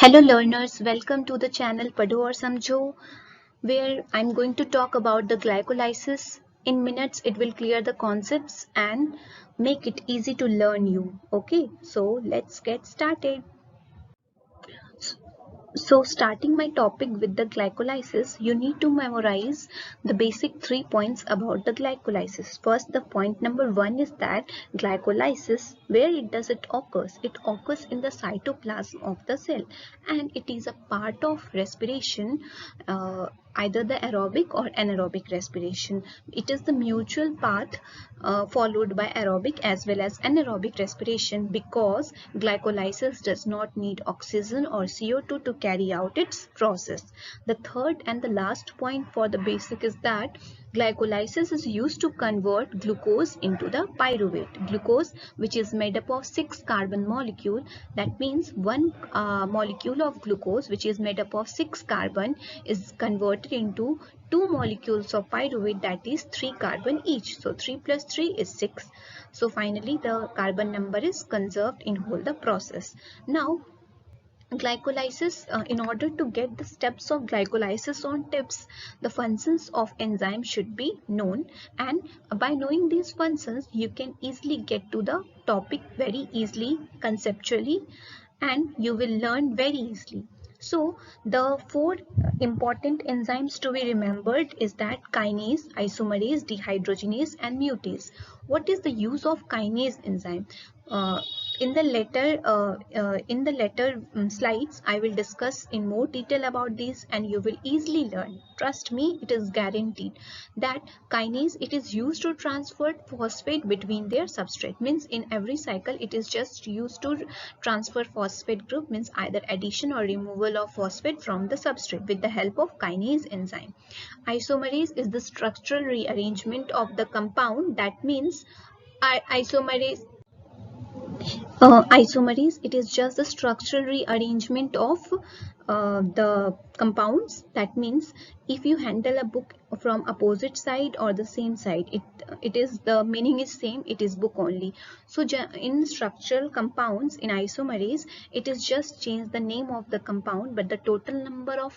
Hello learners, welcome to the channel Padho or Samjho, where I'm going to talk about the glycolysis. In minutes it will clear the concepts and make it easy to learn you. Okay, so let's get started. So starting my topic with the glycolysis, you need to memorize the basic 3 points about the glycolysis. First, the point number 1 is that glycolysis, where does it occurs? It occurs in the cytoplasm of the cell, and it is a part of respiration, either the aerobic or anaerobic respiration. It is the mutual path followed by aerobic as well as anaerobic respiration, because glycolysis does not need oxygen or CO2 to carry out its process. The third and the last point for the basic is that glycolysis is used to convert glucose into the pyruvate. Glucose, which is made up of 6 carbon molecule, that means one molecule of glucose which is made up of 6 carbon is converted into 2 molecules of pyruvate, that is 3 carbon each. So 3 plus 3 is 6. So finally the carbon number is conserved in whole the process. Now glycolysis, in order to get the steps of glycolysis on tips, the functions of enzyme should be known, and by knowing these functions you can easily get to the topic very easily conceptually, and you will learn very easily. So the 4 important enzymes to be remembered is that kinase, isomerase, dehydrogenase and mutase. What is the use of kinase enzyme? Uh, in the later slides, I will discuss in more detail about these, and you will easily learn. Trust me, it is guaranteed that kinase, it is used to transfer phosphate between their substrate. Means in every cycle it is just used to transfer phosphate group, means either addition or removal of phosphate from the substrate with the help of kinase enzyme. Isomerase is the structural rearrangement of the compound. That means isomerase, it is just the structural rearrangement of the compounds. That means if you handle a book from opposite side or the same side, it is the meaning is same, it is book only. So in structural compounds in isomerase, it is just change the name of the compound, but the total number of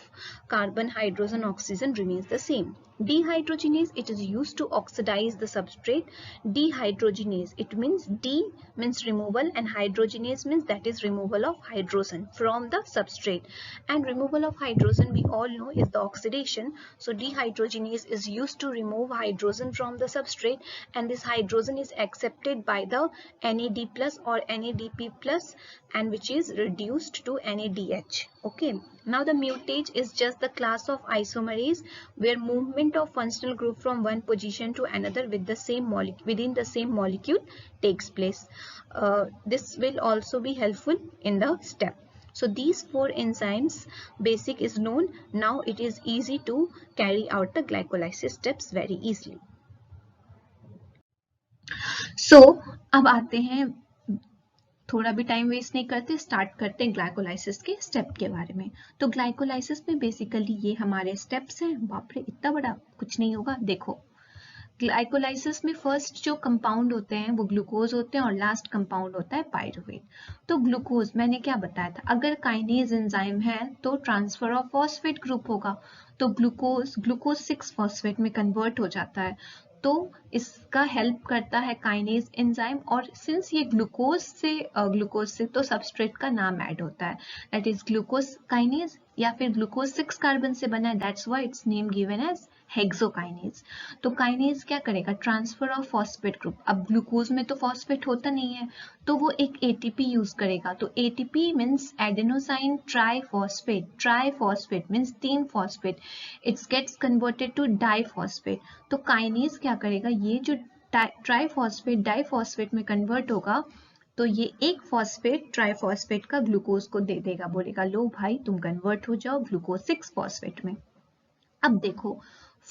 carbon, hydrogen, oxygen remains the same. Dehydrogenase, it is used to oxidize the substrate. Dehydrogenase, it means D means removal and hydrogenase means that is removal of hydrogen from the substrate, and removal of hydrogen we all know is the oxidation. So dehydrogenase is used to remove hydrogen from the substrate, and this hydrogen is accepted by the NAD plus or NADP plus, and which is reduced to NADH. Okay, now the mutate is just the class of isomerase where movement of functional group from one position to another with the same molecule within the same molecule takes place. This will also be helpful in the step. So these 4 enzymes basic is known. Now it is easy to carry out the glycolysis steps very easily. So अब आते हैं, थोड़ा भी time waste नहीं करते, start करते हैं glycolysis के स्टेप के बारे में. तो ग्लाइकोलाइसिस में बेसिकली ये हमारे स्टेप्स हैं. बाप रे, इतना बड़ा कुछ नहीं होगा. देखो, ग्लाइकोलाइसिस में फर्स्ट जो कंपाउंड होते हैं वो ग्लूकोज होते हैं और लास्ट कंपाउंड होता है पायरुवेट. तो ग्लूकोज मैंने क्या बताया था, अगर काइनेज एंजाइम है तो ट्रांसफर ऑफ फॉस्फेट ग्रुप होगा, तो ग्लूकोज 6 फॉस्फेट में कन्वर्ट हो जाता है. तो इसका हेल्प करता है काइनेज एंजाइम, और सिंस ये ग्लूकोज से तो सबस्ट्रेट का नाम ऐड होता है, दैट इज ग्लूकोज काइनेज, या फिर ग्लूकोज 6 कार्बन से बना है, that's why it's name given as hexokinase. तो काइनेज क्या करेगा, ट्रांसफर ऑफ फॉस्फेट ग्रुप. अब ग्लूकोज में तो फॉस्फेट होता नहीं है, तो वो एक एटीपी यूज करेगा. तो ATP means adenosine triphosphate. Triphosphate means 3 phosphate, it's gets converted to diphosphate. तो काइनेज क्या करेगा, ये जो ट्राइफॉस्फेट डाइफॉस्फेट में कन्वर्ट होगा, तो ये एक फॉस्फेट ट्राइफॉस्फेट का ग्लूकोज को दे देगा, बोलेगा लो भाई तुम कन्वर्ट हो जाओ ग्लूकोज 6 फॉस्फेट में. अब देखो,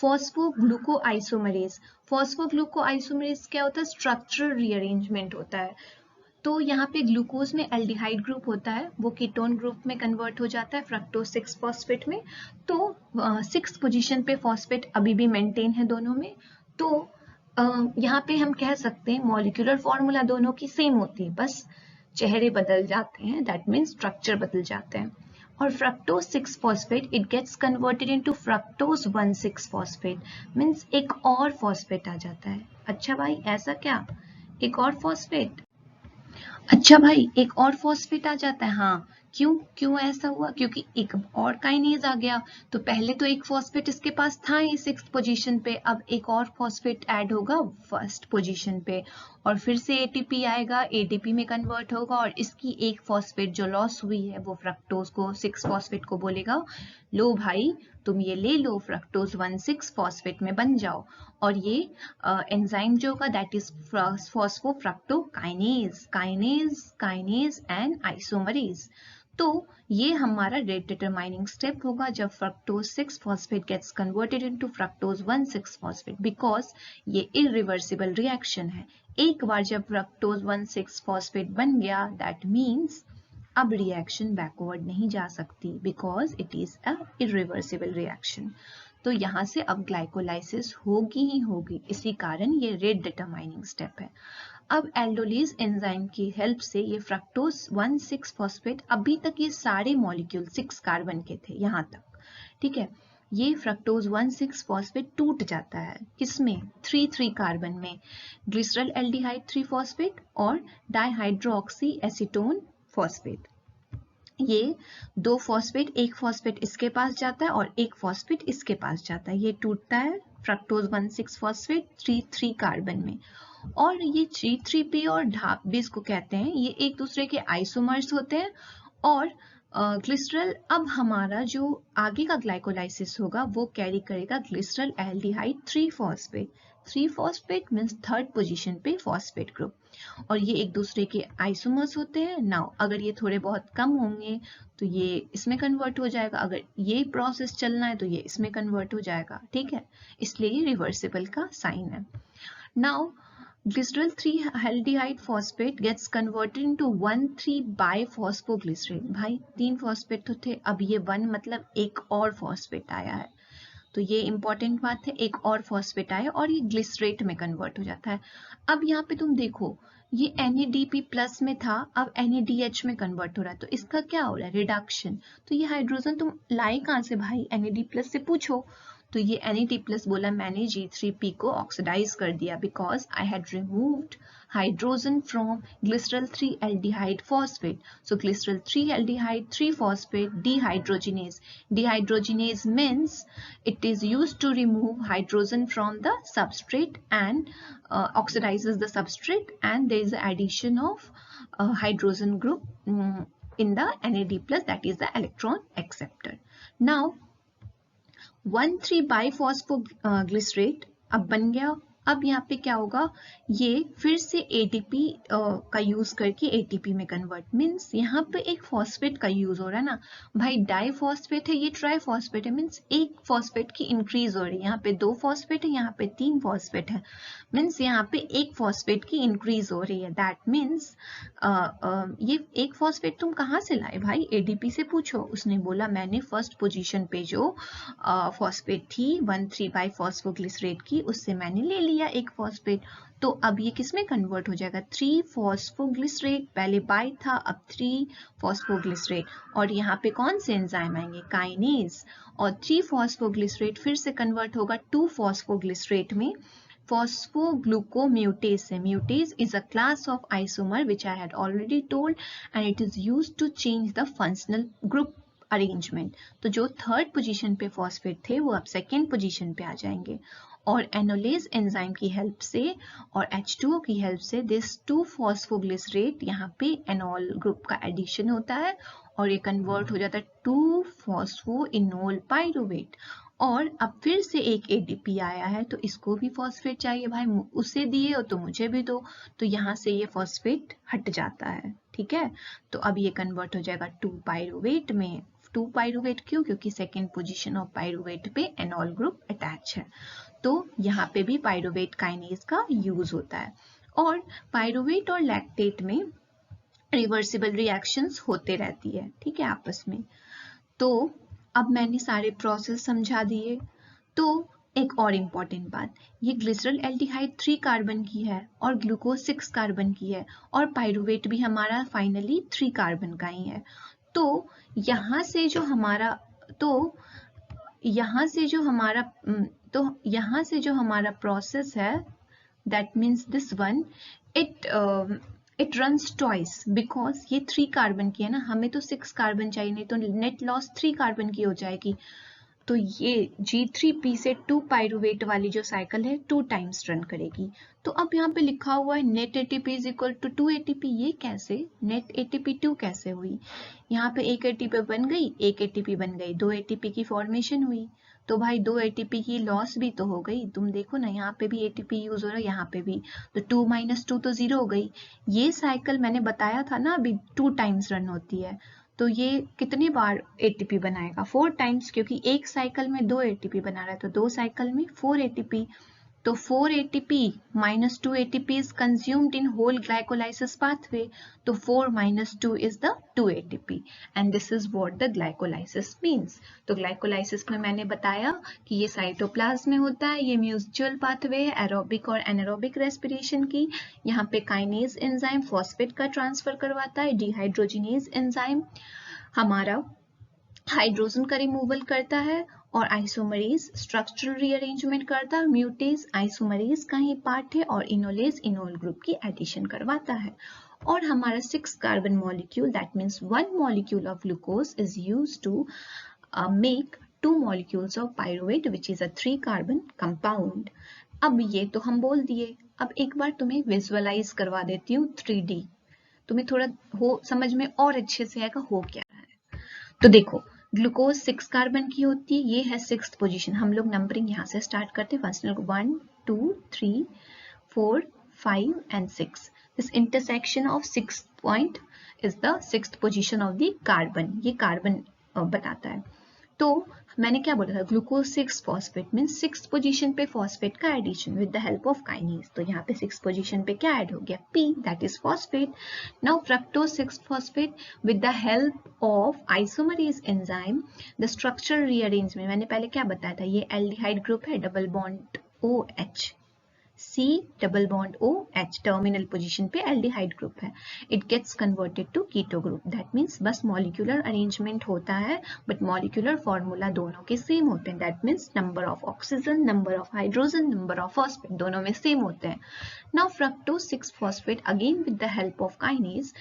फॉस्फोग्लूकोआइसोमरेज. फॉस्फोग्लूकोआइसोमरेज क्या होता है, स्ट्रक्चरल रीअरेंजमेंट होता है. तो यहाँ पे ग्लूकोज में एल्डिहाइड ग्रुप होता है, वो कीटोन ग्रुप में कन्वर्ट हो जाता है फ्रक्टोज 6 फॉस्फेट में. तो 6 पोजीशन पे फॉस्फेट अभी भी मेंटेन है दोनों में. तो यहाँ पे हम कह सकते हैं मॉलिक्यूलर फॉर्मूला दोनों की सेम होती है, बस चेहरे बदल जाते हैं, दैट मीन्स स्ट्रक्चर बदल जाते हैं. और fructose 6 phosphate it gets converted into fructose 1,6 phosphate, means एक और फॉस्फेट आ जाता है। अच्छा भाई ऐसा क्या, एक और फॉस्फेट, अच्छा भाई एक और फॉस्फेट आ जाता है, हाँ क्यों क्यों ऐसा हुआ, क्योंकि एक और काइनेज आ गया। तो पहले तो एक फॉस्फेट इसके पास था ही 6th पोजीशन पे, अब एक और फॉस्फेट ऐड होगा 1st पोजीशन पे और फिर से एटीपी आएगा, एटीपी में कन्वर्ट होगा और इसकी एक फॉस्फेट जो लॉस हुई है वो फ्रक्टोज को 6 फॉस्फेट को बोलेगा लो भाई तुम ये ले लो, फ्रक्टोज 1,6 फॉस्फेट में बन जाओ। और ये एंजाइम जो होगा that is phosphofructokinase, kinase and isomerase. तो ये हमारा रेट डिटरमाइनिंग स्टेप होगा जब fructose 6 phosphate gets converted into fructose 1,6 phosphate, because ये इरिवर्सिबल रिएक्शन है। एक बार जब फ्रक्टोज 1,6 फॉस्फेट बन गया दैट मीन्स अब रिएक्शन बैकवर्ड नहीं जा सकती because it is a irreversible reaction. तो यहाँ से अब ग्लाइकोलाइसिस होगी ही होगी, इसी कारण ये रेट डिटरमाइनिंग स्टेप है। अब एल्डोलीज एंजाइम की हेल्प से ये फ्रक्टोज 1,6 फॉस्फेट, अभी तक ये सारे मॉलिक्यूल 6 कार्बन के थे यहाँ तक, ठीक है, ये फ्रक्टोज 1,6 फॉस्फेट टूट जाता है किसमें, 3,3 कार्बन में, ग्लिसरल एल्डिहाइड 3 फॉस्फेट और डाइहाइड्रोक्सी एसीटोन फॉस्फेट। ये दो फॉस्फेट, एक फॉस्फेट इसके पास जाता है और एक फॉस्फेट इसके पास जाता है, ये टूटता है फ्रक्टोज 1,6 फॉस्फेट 3,3 कार्बन में। और ये 3,3P और ढाप भी इसको कहते हैं, ये एक दूसरे के आइसोमर्स होते हैं। और ग्लिसरल, अब हमारा जो आगे का ग्लाइकोलाइसिस होगा वो कैरी करेगा ग्लिसरल एल्डिहाइड 3 phosphate, 3 phosphate means 3rd position पे फॉस्फेट ग्रुप, और ये एक दूसरे के आइसोमर्स होते हैं। नाउ अगर ये थोड़े बहुत कम होंगे तो ये इसमें कन्वर्ट हो जाएगा, अगर ये प्रोसेस चलना है तो ये इसमें कन्वर्ट हो जाएगा, ठीक है, इसलिए ये रिवर्सिबल का साइन है। Now glycerol 3 aldehyde phosphate gets converted into 1,3-biphosphoglycerate। भाई 3 फॉस्फेट तो थे, अब ये 1 मतलब एक और फॉस्फेट आया है, तो ये इंपॉर्टेंट बात है, एक और फॉस्फेट आया और ये ग्लिसरेट में कन्वर्ट हो जाता है। अब यहाँ पे तुम देखो ये NADP प्लस में था, अब NADH में कन्वर्ट हो रहा है, तो इसका क्या हो रहा है, रिडक्शन। तो ये हाइड्रोजन तुम लाए कहाँ से भाई, NAD प्लस से पूछो। तो ये NAD प्लस बोला मैंने G3P को ऑक्सीडाइज कर दिया because I had removed hydrogen from glycerol 3 aldehyde phosphate. So glycerol 3 aldehyde 3 phosphate dehydrogenase. Dehydrogenase means it is used to remove hydrogen from the substrate and oxidizes the substrate, and there is the addition of hydrogen group in the NAD plus, that is the electron acceptor. Now 1,3-biphosphoglycerate अब बन गया। अब यहाँ पे क्या होगा, ये फिर से ATP का यूज करके ATP में कन्वर्ट, मीन्स यहाँ पे एक फॉस्फेट का यूज हो रहा है ना भाई, डाइफॉस्फेट है ये ट्राइफॉस्फेट है, मीन्स एक फॉस्फेट की इंक्रीज हो रही है, यहाँ पे 2 फॉस्फेट है, यहाँ पे 3 फॉस्फेट है, मीन्स यहाँ पे एक फॉस्फेट की इंक्रीज हो रही है। दैट मीन्स ये एक फॉस्फेट तुम कहाँ से लाए भाई, ADP से पूछो, उसने बोला मैंने फर्स्ट पोजीशन पे जो फॉस्फेट थी 1,3-biphosphoglycerate की, उससे मैंने ले लिया एक फॉस्फेट, तो अब ये किसमें कन्वर्ट हो जाएगा, 3-phosphoglycerate, पहले बाई था अब 3-phosphoglycerate, और यहाँ पे कौन से एंजाइम आएंगे, काइनेज, और 3-phosphoglycerate फिर से कन्वर्ट होगा 2-phosphoglycerate में, phosphoglucomutase है, mutase is a class of isomer which I had already told and it is used to change the functional group arrangement. तो जो 3rd पोजीशन पे फॉस्फेट थे वो अब 2nd पोजीशन पे आ जाएंगे, और एनोलेज एंजाइम की हेल्प से और H2O की हेल्प से दिस 2-phosphoglycerate यहाँ पे एनॉल ग्रुप का एडिशन होता है और ये कन्वर्ट हो जाता है 2-phosphoenol pyruvate। और अब फिर से एक ADP आया है तो इसको भी फॉस्फेट चाहिए भाई, उसे दिए हो तो मुझे भी दो, तो यहाँ से ये फॉस्फेट हट जाता है, ठीक है, तो अब ये कन्वर्ट हो जाएगा 2-pyruvate में। 2-pyruvate क्यों, क्योंकि 2nd पोजीशन ऑफ पायरुवेट पे एनॉल ग्रुप अटैच है, तो यहाँ पे भी पायरुवेट काइनेज का यूज होता है। और पायरुवेट और लैक्टेट में रिवर्सिबल रिएक्शंस होते रहती है, ठीक है, आपस में। तो अब मैंने सारे प्रोसेस समझा दिए। तो एक और इम्पॉर्टेंट बात, ये ग्लिसरल एल्डिहाइड 3 कार्बन की है और ग्लूकोज 6 कार्बन की है और पायरुवेट भी हमारा फाइनली 3 कार्बन का ही है। तो यहाँ से जो हमारा प्रोसेस है, that means this one, it runs twice because ये 3 कार्बन की है ना, हमें तो 6 कार्बन चाहिए, नहीं तो नेट लॉस 3 कार्बन की हो जाएगी। तो ये G3P से 2 पायरुवेट वाली जो साइकिल है 2 टाइम्स रन करेगी। तो अब यहाँ पे लिखा हुआ है net ATP is equal to 2 ATP, ये कैसे नेट ATP 2 कैसे हुई? यहाँ पे एक ATP बन गई, एक ATP बन गई, 2 ATP की फॉर्मेशन हुई। तो भाई 2 ATP की लॉस भी तो हो गई। तुम देखो ना, यहाँ पे भी ATP यूज हो रहा है, यहाँ पे भी, तो 2 - 2 तो 0 हो गई। ये साइकिल मैंने बताया था ना अभी 2 टाइम्स रन होती है, तो ये कितनी बार ATP बनाएगा? 4 टाइम्स, क्योंकि एक साइकिल में 2 ATP बना रहा है, तो 2 साइकिल में 4 ATP। तो 4 ATP minus 2 ATP is consumed in whole glycolysis pathway. तो 4 minus 2 is the 2 ATP and this is what the glycolysis means. तो glycolysis में मैंने बताया कि ये साइटोप्लाज्म में होता है, ये म्यूचुअल पाथवे है एरोबिक और एनारोबिक रेस्पिरेशन की। यहाँ पे काइनेज एंजाइम फॉस्फेट का ट्रांसफर करवाता है, डिहाइड्रोजिनेज एंजाइम हमारा हाइड्रोजन का रिमूवल करता है, और आइसोमरेज स्ट्रक्चरल रीअरेंजमेंट करता है। म्यूटेज आइसोमरेज का ही पार्ट है, और इनोलेज इनोल ग्रुप की एडिशन करवाता है। और हमारा 6 carbon molecule, that means 1 molecule of glucose is used to make 2 molecules of pyruvate which is a 3 carbon compound. अब ये तो हम बोल दिए, अब एक बार तुम्हें विजुअलाइज करवा देती हूँ 3D, तुम्हें थोड़ा हो समझ में और अच्छे से आएगा हो क्या रहा है। तो देखो, ग्लूकोज 6 कार्बन की होती है, ये है 6th पोजीशन। हम लोग नंबरिंग यहाँ से स्टार्ट करते हैं, first 1 2 3 4 5 and 6। This intersection of 6 point is the 6th position of the carbon, ये कार्बन बताता है। तो मैंने क्या बोला था, glucose 6 phosphate means 6th position पे फॉस्फेट का addition with the help of kinase. तो यहाँ पे 6th पोजीशन पे क्या ऐड हो गया, P, that is phosphate. Now fructose 6 phosphate with the help of isomerase enzyme the structural rearrangement, मैंने पहले क्या बताया था, ये एल्डिहाइड ग्रुप है, double bond OH, C double bond OH, terminal position पे एल्डिहाइड ग्रुप है। It gets converted to keto group, that means बस मॉलिक्यूलर अरेंजमेंट होता है, बट मॉलिक्यूलर फॉर्मूला दोनों के सेम होते हैं, that means number of oxygen, number of hydrogen, number of phosphate दोनों में सेम होते हैं। Now fructose 6 phosphate again with the help of kinase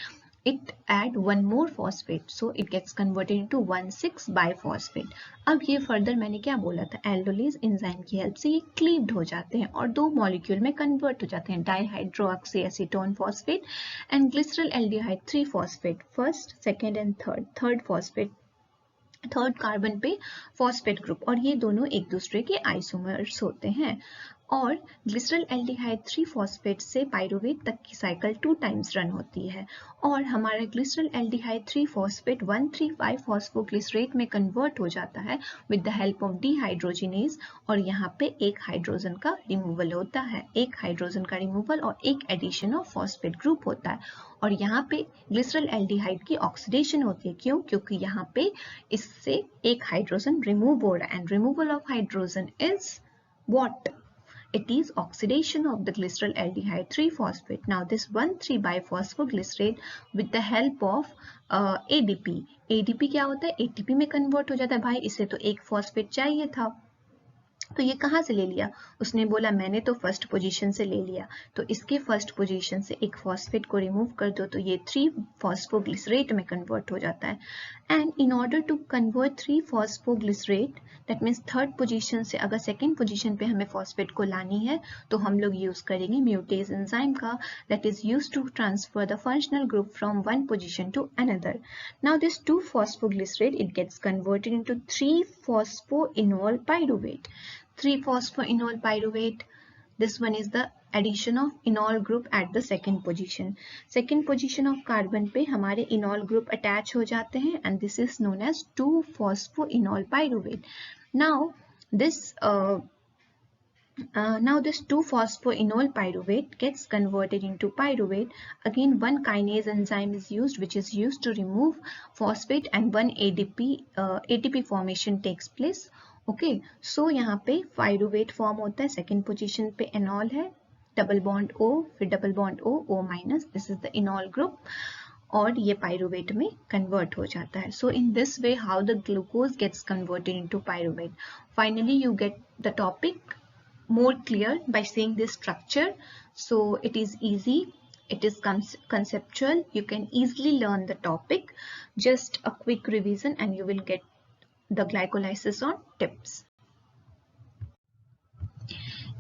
it add one more phosphate, so it gets converted into 1,6-biphosphate। अब ये further मैंने क्या बोला था, एल्डोलेज एंजाइम की हेल्प से ये क्लीव्ड हो जाते हैं और 2 मॉलिक्यूल में कन्वर्ट हो जाते हैं, dihydroxy acetone phosphate and glyceraldehyde एल्डिहाइड 3 phosphate, first second and third phosphate, third carbon पे फॉस्फेट ग्रुप, और ये दोनों एक दूसरे के आइसोमर्स होते हैं। और ग्लिसरल एल्डिहाइड 3 फॉस्फेट से पायरुवेट तक की साइकिल 2 टाइम्स रन होती है, और हमारा ग्लिसरल एल्डिहाइड 3 फॉस्फेट 1,3,5 फॉस्फोग्लिसरेट में कन्वर्ट हो जाता है with the help of dehydrogenase, और यहाँ पे एक हाइड्रोजन का रिमूवल होता है, एक हाइड्रोजन का रिमूवल और एक एडिशन ऑफ फॉस्फेट ग्रुप होता है। और यहाँ पे ग्लिसरल एल्डिहाइड की ऑक्सीडेशन होती है, क्यों? क्योंकि यहाँ पे इससे एक हाइड्रोजन रिमूव हो रहा है, and removal of hydrogen is what? It is oxidation of the glycerol aldehyde 3 phosphate. Now this 1,3-biphosphoglycerate with the help of ADP. ADP क्या होता है? ATP में कन्वर्ट हो जाता है। भाई इसे तो एक फॉस्फेट चाहिए था, तो ये कहाँ से ले लिया? उसने बोला मैंने तो फर्स्ट पोजीशन से ले लिया, तो इसके फर्स्ट पोजीशन से एक फॉस्फेट को रिमूव कर दो तो ये 3 फॉस्फोग्लिसरेट में कन्वर्ट हो जाता है। And in order to convert 3 phosphoglycerate, that means third position से अगर सेकेंड पोजीशन पे हमें फॉस्फेट को लानी है तो हम लोग यूज करेंगे म्यूटेज एंजाइम का, that is used to transfer the functional group from one position to another. Now this 2 phosphoglycerate it gets converted into 3 phosphoenol pyruvate. 3 phosphoenol pyruvate, this one is the addition of enol group at the second position. Second position of carbon पे हमारे enol group attach हो जाते हैं, and this is known as 2 phosphoenol pyruvate. Now this 2 phosphoenol pyruvate gets converted into pyruvate. Again one kinase enzyme is used which is used to remove phosphate, and one ATP formation takes place. Okay, so यहाँ पे pyruvate form होता है, second position पे enol है, double bond O, फिर double bond O, O minus, this is the enol group. और ये pyruvate में कन्वर्ट हो जाता है. So in this way how the glucose gets converted into pyruvate. Finally you get the topic more clear by seeing this structure. So it is easy, it is conceptual, you can easily learn the topic. Just a quick revision and you will get the glycolysis on tips.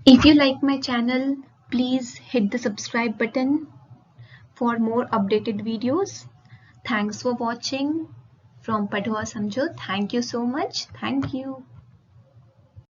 If you like my channel, please hit the subscribe button for more updated videos. Thanks for watching from Padhua Samjho. Thank you so much. Thank you.